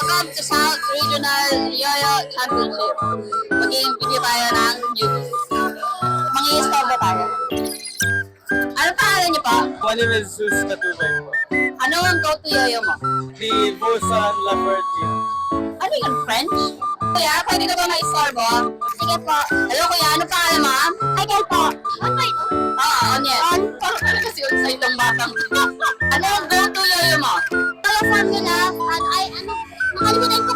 Welcome to South Regional Yoyo Championship. Mag-i-video tayo ng news. Mangi-stop ba tayo? Ano pangalan niyo po? My name is Zeus Katubay po. Ano ang go-to yoyo mo? The Busan Laferty. Ano yung French? Kuya, pwede ka ba ma-istorbo? Sige po. Hello kuya, ano pangalan mo? Michael po. On ba ito? Oo, on yan. On? Parang kasi on sa itong batang. Ano ang go-to yoyo mo? Yoyo formula, nakalimutan ko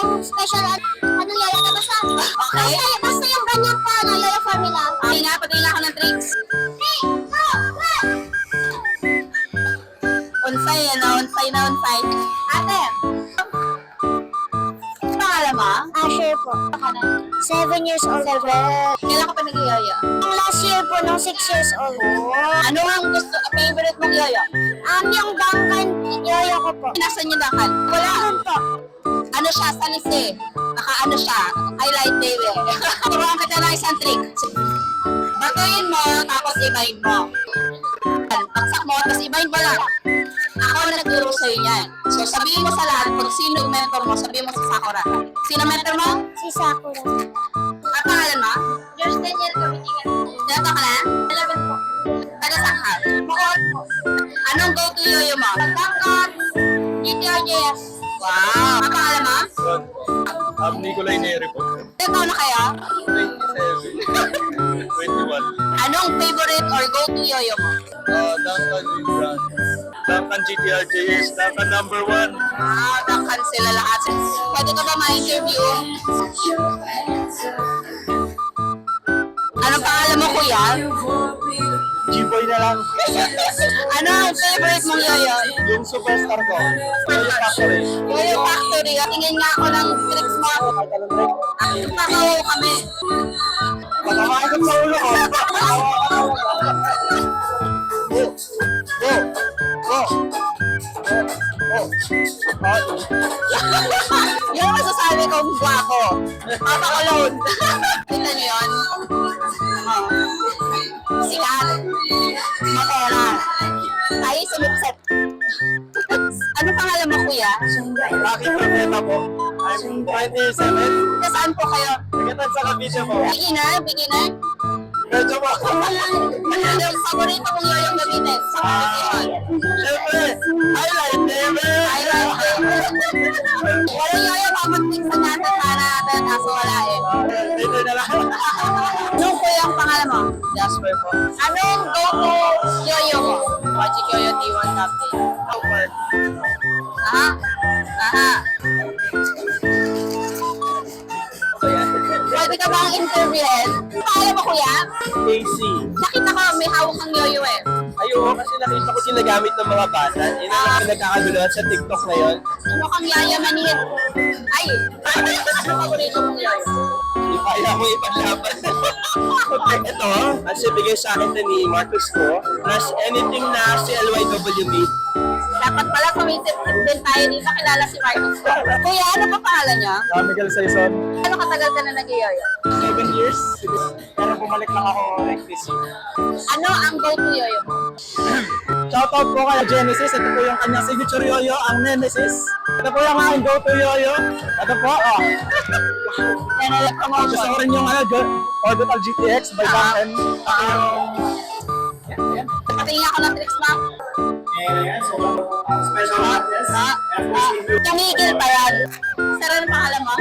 yung special, yoyo na basta. Okay. Basta yung ganyan po, yoyo formula. Okay nga, patingin ako ng tricks. Hey, go, go! Onsay, onsay na onsay. Ate, ano pangalan mo? Asher po. 7 years old. Kailan ka pa nag-yoyo? Yung last year po, nung 6 years old. Ano ang favorite mong yoyo? Yung Duncan yoyo ko po. Nasaan yung dakan? Wala. Doon po. Ano siya, salisi. Naka-ano siya, highlight baby. Turuan kita ng isang trick. Batuin mo, tapos i-bind mo. Taksak mo, tapos i-bind mo lang. Ako na nagturo sa'yo yan. So sabihin mo sa lahat, kung sino yung mentor mo, sabihin mo si Sakura. Sino mentor mo? Si Sakura. Ang pangalan mo? George Daniel Kamitigan. Ilan ka na? 11 po. Taga saan ka? Bukod po. Anong go-to yoyo mo? Duncan GTRJS. Wow! Ang pangalan mo? Son po. Nicolay Neri po. Ilan taon na kayo? 27. 21. Anong favorite or go-to yoyo mo? Duncan with brand. Duncan GTRJS. Duncan number 1. Dakan sila lahat. Pwede ka ba ma-interview? Anong pangalan mo, kuya? G-boy na lang. Ano ang favorite mong yoyo? Yung superstar ko. Yoyo Factory. Yoyo Factory. Tingin nga ako ng tricks mo. Nakaw kami. Patamakot sa ulo ko. Yan ang masasabi kong guwapo. Papakulon. Kita niyo yun? Oh. Sikat. Matera. Tayo sumipset. Ano pangalan mo, kuya? Bakit problema po? I'm 27. Nasaan po kayo? Nagatan sa Cavite po. Beginner? Beginner? Medyo po. Yung paborito mong yoyong gamitin sa competition? Siyempre, highlight never. Highlight. Walang yoyo, papuntiksan natin para kaso wala eh. Dito na lang. Anong kuya ang pangalan mo? Jasper po. Anong go-to yoyo mo? Magic Yoyo T1 Captain. Over. Aha. Aha. Pwede ka bang interviewin? Pangalan mo, kuya? AC. Nakita ko may hawak kang yoyo eh. Ayun, kasi nakita ko ginagamit ng mga bata. Yun ang pinagkakaguluhan sa TikTok ngayon. Ano kang yayamanhin? Ay! Ano paborito mong yoyo? Hindi pa kaya mo ipaglaban. Ito, kasi bigay sa akin na ni Marcus ko, plus anything na CLYW made. Dapat pala sumisip-sip din tayo dito. Kilala si Marcos. Kuya, ano pa pangalan niya? Miguel Saison, Ano katagal ka na nag-yoyo? 7 years. Pero bumalik lang ako like this year. Ano ang go-to yoyo mo? Shoutout po kay Genesis. Ito po yung kanyang signature yoyo, ang Nemesis. Ito po yung aking go-to yoyo. Ito po, Yan ang Gusto promotion. ko rin yung Orbital GTX by Duncan. Patingin ako ng tricks, ma'am. Special contest. Kamigil pa yan. Sir, ano pangalan mo?